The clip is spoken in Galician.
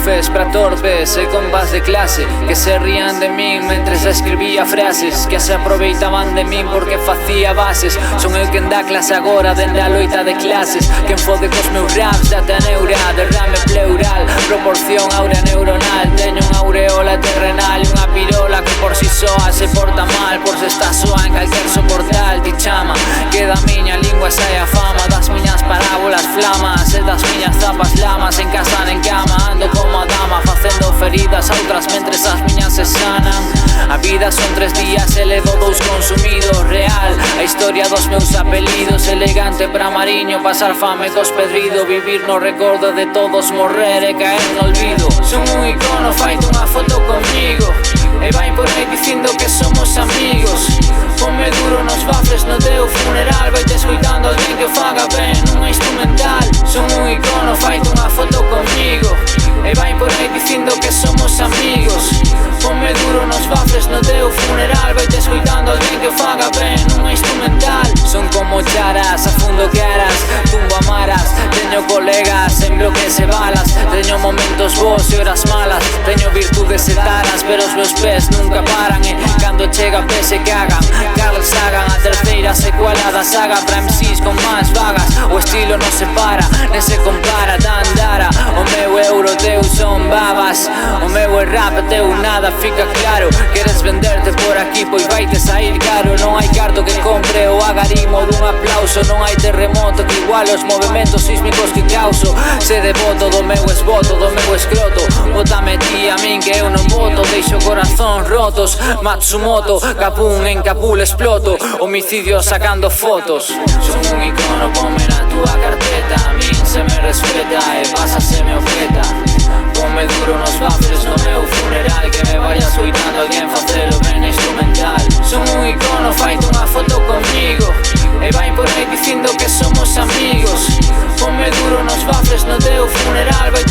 bufes para torpes e compás de clase que se rían de min mentres escribía frases que se aproveitaban de min porque facía bases. Son eu quen dá clase agora dende a loita de clases, quen fode cos meus raps data neura, derrame pleural, proporción aurea neuronal. Teño unha aureola terrenal e unha pirola que por si soa se porta mal, por se está soa en calquer soportal. Ti chama, que da miña lingua sae a fama, das miñas parábolas flamas e das miñas zapas lamas. En casa en cama ando como a dama, facendo feridas a outras mentres as miñas se sanan. A vida son 3 días e levo 2 consumidos. Real, a historia dos meus apelidos, elegante pra mariño, pasar fame cos pedrido, vivir no recordo de todos, morrer e caer no olvido. Son un icono, faite unha foto conmigo e vai por aí dicindo que somos amigos. Ponme duro nos bafles no teu funeral, vai te escoitando alguén que o faga ben nunha instrumental. Son un icono, faite unha foto conmigo e vai por aí dicindo que somos amigos. Ponme duro nos bafles no teu funeral, vai te escoitando alguén que o faga ben nunha instrumental. Son como charas, afundo caras, tumbo amaras. Teño colegas en bloques e balas, teño momentos bons e horas malas, teño virtudes e taras, pero os meus pés nunca paran. E cando chega pés se cagan. Carl Sagan, a terceira secuela da saga para MCs con más vagas. O estilo non se para, nem se compara. Dandara, o meu euro teu son babas, o meu é rap teu nada, fica claro. Queres venderte por aquí, pois vaite sair caro. Non hai carto que compre o agarimo dun aplauso, non hai terremoto que iguale os movimentos sísmicos que causo. Se devoto do meu esvoto, do meu escroto, bótame ti a min que eu non voto. Deixo corazón rotos, Matsumoto, Capún en Capul exploto, homicidio sacando fotos. Son un icono, ponme na túa carpeta, a min se me respeta e pásaseme objeta. Ponme duro nos bafles no meu funeral, que me vaya escoitando alguén facelo ben instrumental. Son un icono, faite unha foto conmigo e vai por aí dicindo que somos amigos. Ponme duro nos bafles no teu funeral, vai